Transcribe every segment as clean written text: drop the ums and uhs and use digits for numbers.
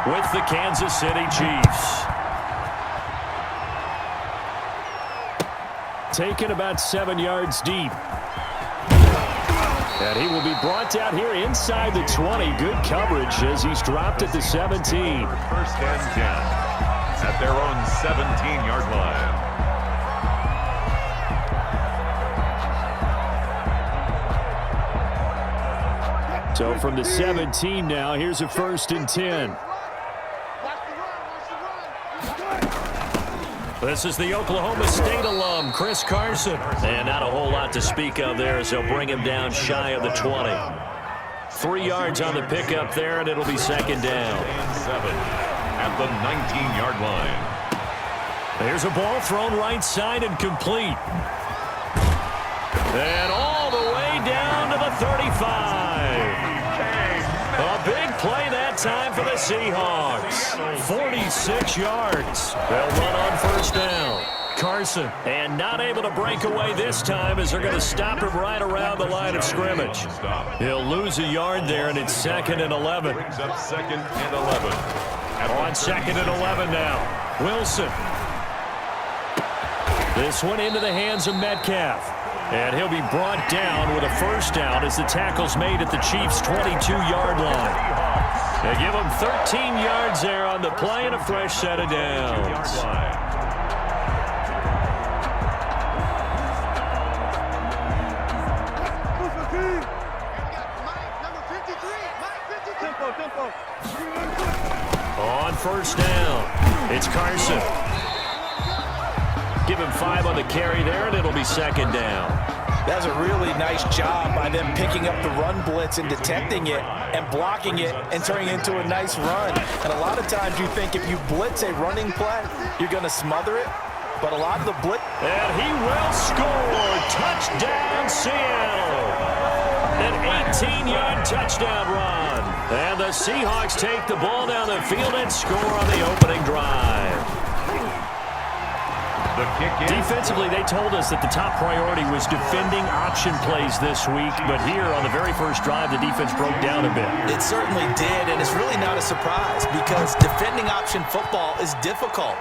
with the Kansas City Chiefs. Taken about 7 yards deep. And he will be brought down here inside the 20. Good coverage as he's dropped at the 17. First and 10 at their own 17-yard line. So from the 17 now, here's a 1st and 10. This is the Oklahoma State alum, Chris Carson. And not a whole lot to speak of there as they'll bring him down shy of the 20. 3 yards on the pickup there, and it'll be 2nd down. And 7 at the 19-yard line. There's a ball thrown right side and complete. And all the way down to the 35. A big play that time for the Seahawks. 46 yards. They'll run on 1st down. Carson, and not able to break away this time as they're going to stop him right around the line of scrimmage. He'll lose a yard there, and it's 2nd and 11. Brings up 2nd and 11. On 2nd and 11 now. Wilson. This one into the hands of Metcalf. And he'll be brought down with a 1st down as the tackle's made at the Chiefs' 22-yard line. They give him 13 yards there on the play and a fresh set of downs. On 1st down, it's Carson. Give him 5 on the carry there, and it'll be 2nd down. That's a really nice job by them picking up the run blitz and detecting it and blocking it and turning it into a nice run. And a lot of times you think if you blitz a running play, you're going to smother it. But a lot of the blitz... And he will score. Touchdown, Seattle. An 18-yard touchdown run. And the Seahawks take the ball down the field and score on the opening drive. Defensively, they told us that the top priority was defending option plays this week, but here on the very first drive, the defense broke down a bit. It certainly did, and it's really not a surprise because defending option football is difficult.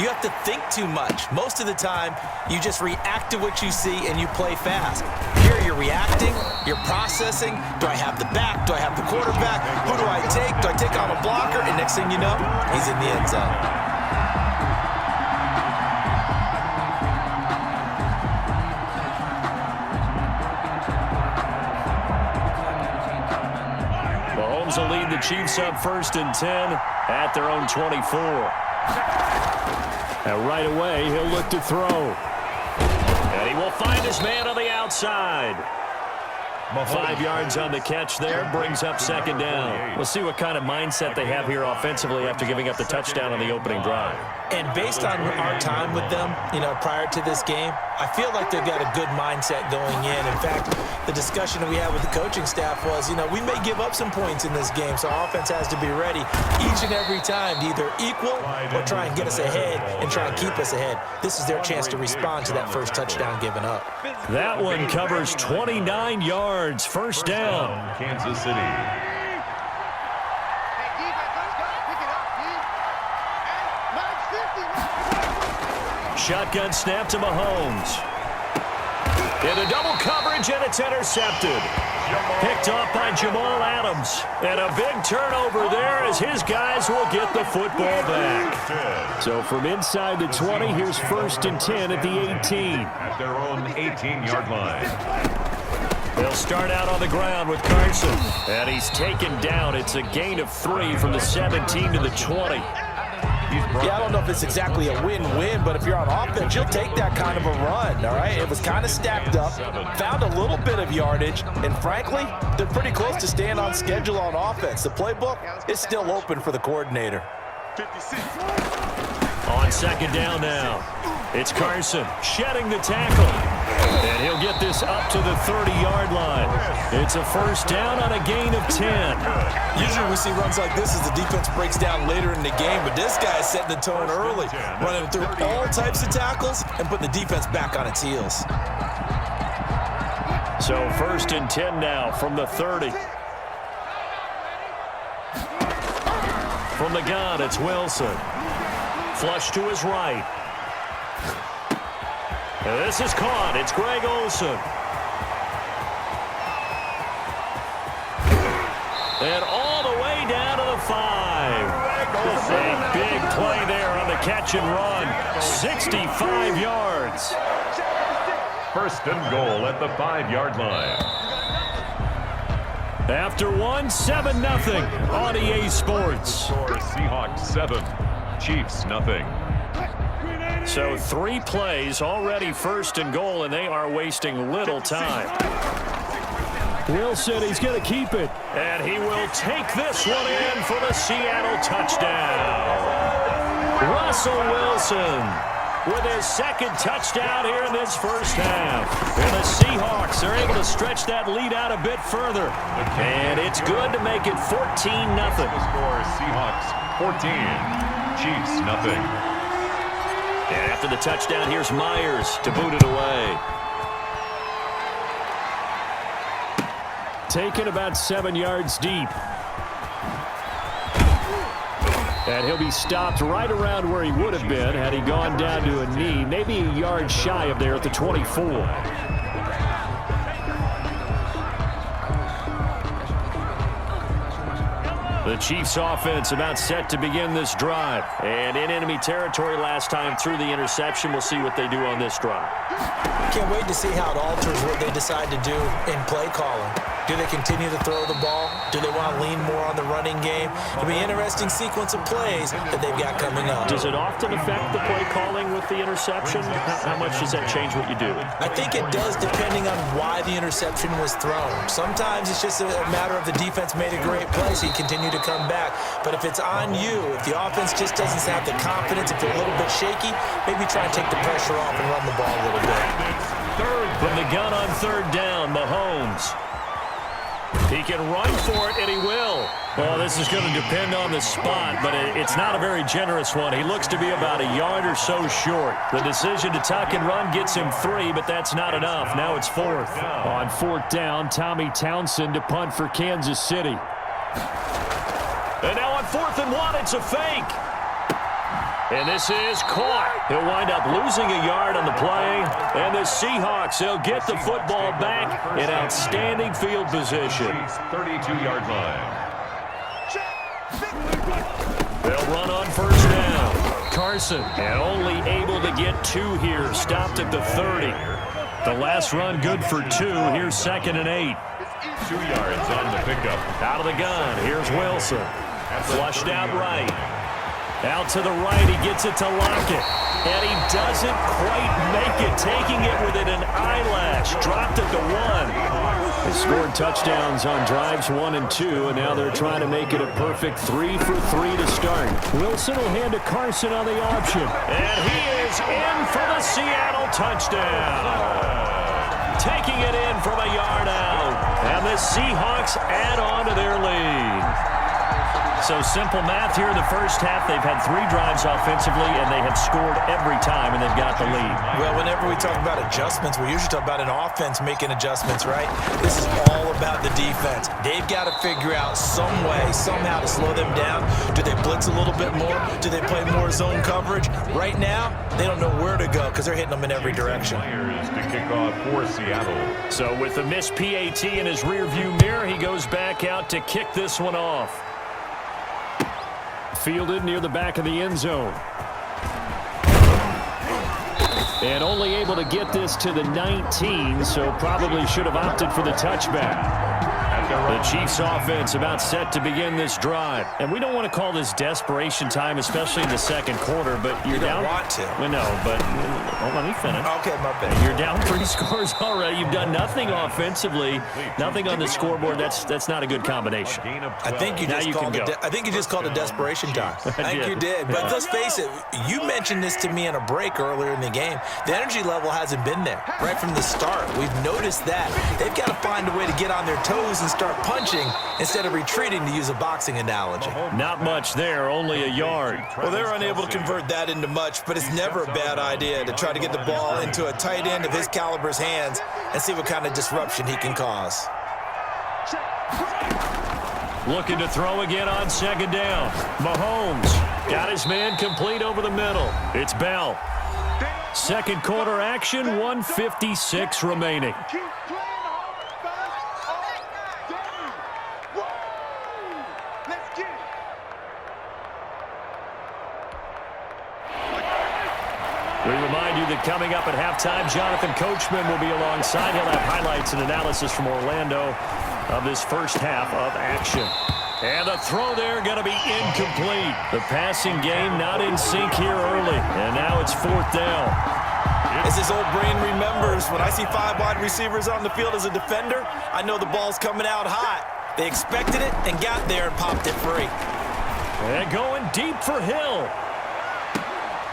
You have to think too much. Most of the time, you just react to what you see and you play fast. Here you're reacting, you're processing. Do I have the back? Do I have the quarterback? Who do I take? Do I take on a blocker? And next thing you know, he's in the end zone. Mahomes will lead the Chiefs up 1st and 10 at their own 24. And right away, he'll look to throw. And he will find his man on the outside. 5 yards on the catch there, brings up 2nd down. We'll see what kind of mindset they have here offensively after giving up the touchdown on the opening drive. And based on our time with them, prior to this game, I feel like they've got a good mindset going in. In fact, the discussion that we had with the coaching staff was, we may give up some points in this game, so our offense has to be ready each and every time to either equal or try and get us ahead and try and keep us ahead. This is their chance to respond to that first touchdown given up. That one covers 29 yards, 1st down. Kansas City. Shotgun snap to Mahomes. Into double coverage, and it's intercepted. Picked off by Jamal Adams. And a big turnover there as his guys will get the football back. So from inside the 20, here's 1st and 10 at the 18. At their own 18-yard line. They'll start out on the ground with Carson. And he's taken down. It's a gain of 3 from the 17 to the 20. Yeah, I don't know if it's exactly a win-win, but if you're on offense, you'll take that kind of a run, all right? It was kind of stacked up, found a little bit of yardage, and frankly, they're pretty close to staying on schedule on offense. The playbook is still open for the coordinator. 56. On 2nd down now, it's Carson shedding the tackle. And he'll get this up to the 30-yard line. It's a 1st down on a gain of 10. Usually we see runs like this as the defense breaks down later in the game, but this guy is setting the tone early, running through all types of tackles and putting the defense back on its heels. So 1st and 10 now from the 30. From the gun, it's Wilson. Flush to his right. This is caught. It's Greg Olsen. And all the way down to the 5. A big play there on the catch and run. 65 yards. First and goal at the 5-yard line. After 7-0 on EA Sports. Score Seahawks 7, Chiefs nothing. So 3 plays already first and goal, and they are wasting little time. Wilson, he's going to keep it. And he will take this one in for the Seattle touchdown. Russell Wilson with his second touchdown here in this first half. And the Seahawks are able to stretch that lead out a bit further. And it's good to make it 14-0. Score Seahawks 14, Chiefs nothing. And after the touchdown, here's Myers to boot it away. Taken about 7 yards deep. And he'll be stopped right around where he would have been had he gone down to a knee, maybe a yard shy of there at the 24. The Chiefs offense about set to begin this drive. And in enemy territory last time through the interception. We'll see what they do on this drive. Can't wait to see how it alters what they decide to do in play calling. Do they continue to throw the ball? Do they want to lean more on the running game? It'll be an interesting sequence of plays that they've got coming up. Does it often affect the play calling with the interception? How much does that change what you do? I think it does depending on why the interception was thrown. Sometimes it's just a matter of the defense made a great play, so you continue to come back. But if it's on you, if the offense just doesn't have the confidence, if they're a little bit shaky, maybe try and take the pressure off and run the ball a little bit. From the gun on third down, Mahomes. He can run for it, and he will. Well, this is going to depend on the spot, but it's not a very generous one. He looks to be about a yard or so short. The decision to tuck and run gets him 3, but that's not enough. Now it's 4th. On 4th down, Tommy Townsend to punt for Kansas City. And now on 4th and 1, it's a fake. And this is caught. He'll wind up losing a yard on the play. And the Seahawks, they'll get the football back in outstanding field position. 32-yard line. They'll run on first down. Carson, and only able to get 2 here. Stopped at the 30. The last run good for 2. Here's 2nd and 8. 2 yards on the pickup. Out of the gun. Here's Wilson. Flushed out right. Out to the right, he gets it to Lockett. And he doesn't quite make it, taking it within an eyelash. Dropped it to 1. They scored touchdowns on drives 1 and 2, and now they're trying to make it a perfect 3 for 3 to start. Wilson will hand to Carson on the option. And he is in for the Seattle touchdown. Taking it in from a yard out. And the Seahawks add on to their lead. So simple math here in the first half. They've had 3 drives offensively, and they have scored every time, and they've got the lead. Well, whenever we talk about adjustments, we usually talk about an offense making adjustments, right? This is all about the defense. They've got to figure out some way, somehow to slow them down. Do they blitz a little bit more? Do they play more zone coverage? Right now, they don't know where to go because they're hitting them in every direction. To kick off for Seattle. So with the missed PAT in his rearview mirror, he goes back out to kick this one off. Fielded near the back of the end zone. And only able to get this to the 19, so probably should have opted for the touchback. The Chiefs offense about set to begin this drive. And we don't want to call this desperation time, especially in the second quarter, but you're down. You don't want to. Well, no, but let me finish. Okay, my bad. You're down 3 scores already. You've done nothing offensively, nothing on the scoreboard. That's not a good combination. I think you just called it desperation time. I think you did. But let's face it, you mentioned this to me in a break earlier in the game. The energy level hasn't been there right from the start. We've noticed that. They've got to find a way to get on their toes and start punching instead of retreating, to use a boxing analogy. Not much there, only a yard. Well, they're unable to convert that into much, but it's never a bad idea to try to get the ball into a tight end of his caliber's hands and see what kind of disruption he can cause. Looking to throw again on second down. Mahomes got his man complete over the middle. It's Bell. Second quarter action, 1:56 remaining. We remind you that coming up at halftime, Jonathan Coachman will be alongside. He'll have highlights and analysis from Orlando of this first half of action. And the throw there going to be incomplete. The passing game not in sync here early. And now it's fourth down. As his old brain remembers, when I see 5 wide receivers on the field as a defender, I know the ball's coming out hot. They expected it and got there and popped it free. And going deep for Hill.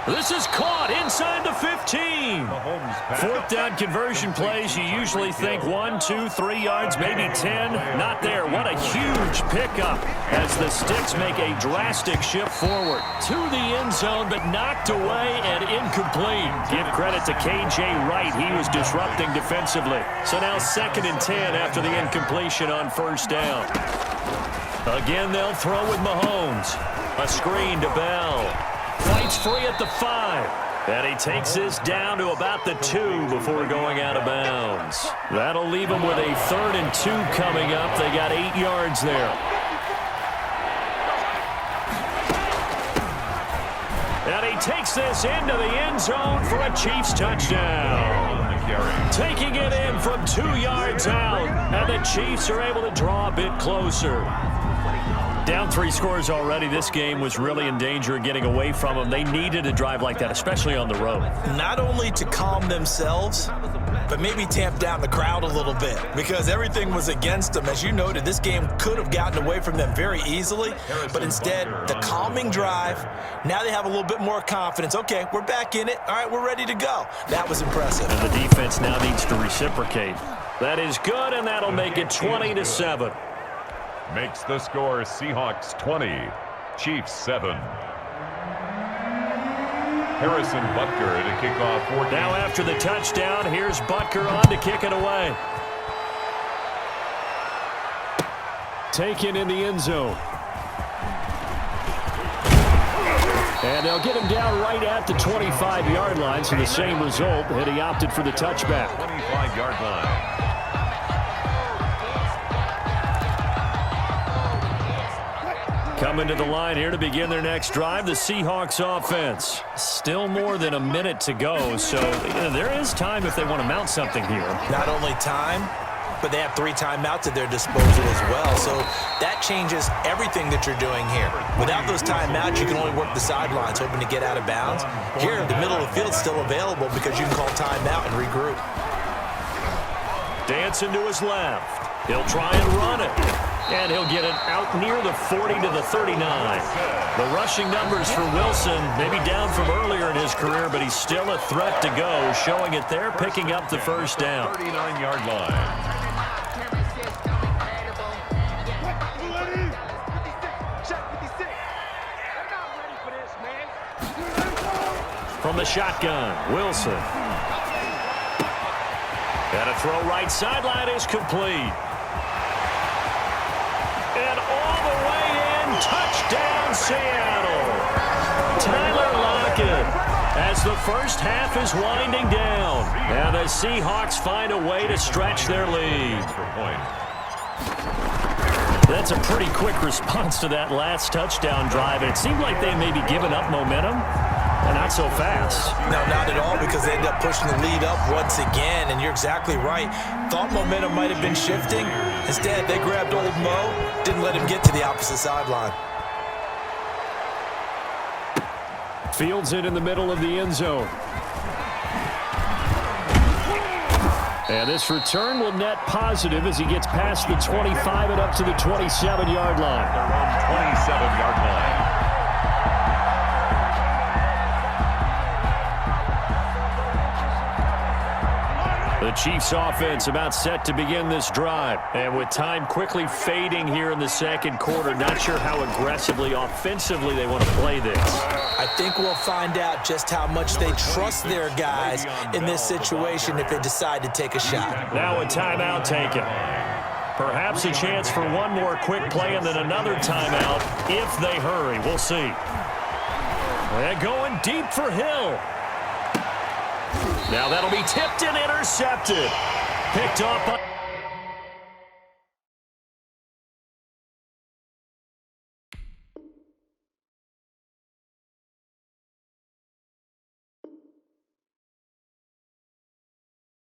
This is caught inside the 15. Fourth down conversion plays, you usually think 1, 2, 3 yards, maybe 10. Not there. What a huge pickup as the Sticks make a drastic shift forward to the end zone, but knocked away and incomplete. Give credit to K.J. Wright. He was disrupting defensively. So now 2nd and 10 after the incompletion on first down. Again, they'll throw with Mahomes. A screen to Bell. Fights free at the 5. And he takes this down to about the 2 before going out of bounds. That'll leave him with a 3rd and 2 coming up. They got 8 yards there. And he takes this into the end zone for a Chiefs touchdown. Taking it in from 2 yards out. And the Chiefs are able to draw a bit closer. Down 3 scores already. This game was really in danger of getting away from them. They needed a drive like that, especially on the road. Not only to calm themselves, but maybe tamp down the crowd a little bit because everything was against them. As you noted, this game could have gotten away from them very easily, but instead, the calming drive, now they have a little bit more confidence. Okay, we're back in it. All right, we're ready to go. That was impressive. And the defense now needs to reciprocate. That is good, and that'll make it 20-7. Makes the score Seahawks 20, Chiefs 7. Harrison Butker to kick off 14. Now after the touchdown, here's Butker on to kick it away. Taken in the end zone. And they'll get him down right at the 25-yard line, so the same result, and he opted for the touchback. 25-yard line. Coming to the line here to begin their next drive, the Seahawks offense. Still more than a minute to go, so there is time if they want to mount something here. Not only time, but they have 3 timeouts at their disposal as well, so that changes everything that you're doing here. Without those timeouts, you can only work the sidelines, hoping to get out of bounds. Here, the middle of the field is still available because you can call timeout and regroup. Dancing to his left. He'll try and run it. And he'll get it out near the 40 to the 39. The rushing numbers for Wilson, maybe down from earlier in his career, but he's still a threat to go, showing it there, picking up the first down. 39-yard line. From the shotgun, Wilson. And a throw right sideline is complete. And all the way in, touchdown Seattle. Tyler Lockett as the first half is winding down. And the Seahawks find a way to stretch their lead. That's a pretty quick response to that last touchdown drive. And it seemed like they may be giving up momentum. And not so fast. No, not at all, because they ended up pushing the lead up once again, and you're exactly right. Thought momentum might have been shifting. Instead, they grabbed old Mo, didn't let him get to the opposite sideline. Fields it in the middle of the end zone. And this return will net positive as he gets past the 25 and up to the 27-yard line. They're on 27-yard line. The Chiefs offense about set to begin this drive. And with time quickly fading here in the second quarter, not sure how aggressively, offensively they want to play this. I think we'll find out just how much they trust their guys in this situation if they decide to take a shot. Now a timeout taken. Perhaps a chance for one more quick play and then another timeout if they hurry. We'll see. And going deep for Hill. Now that'll be tipped and intercepted. Picked up by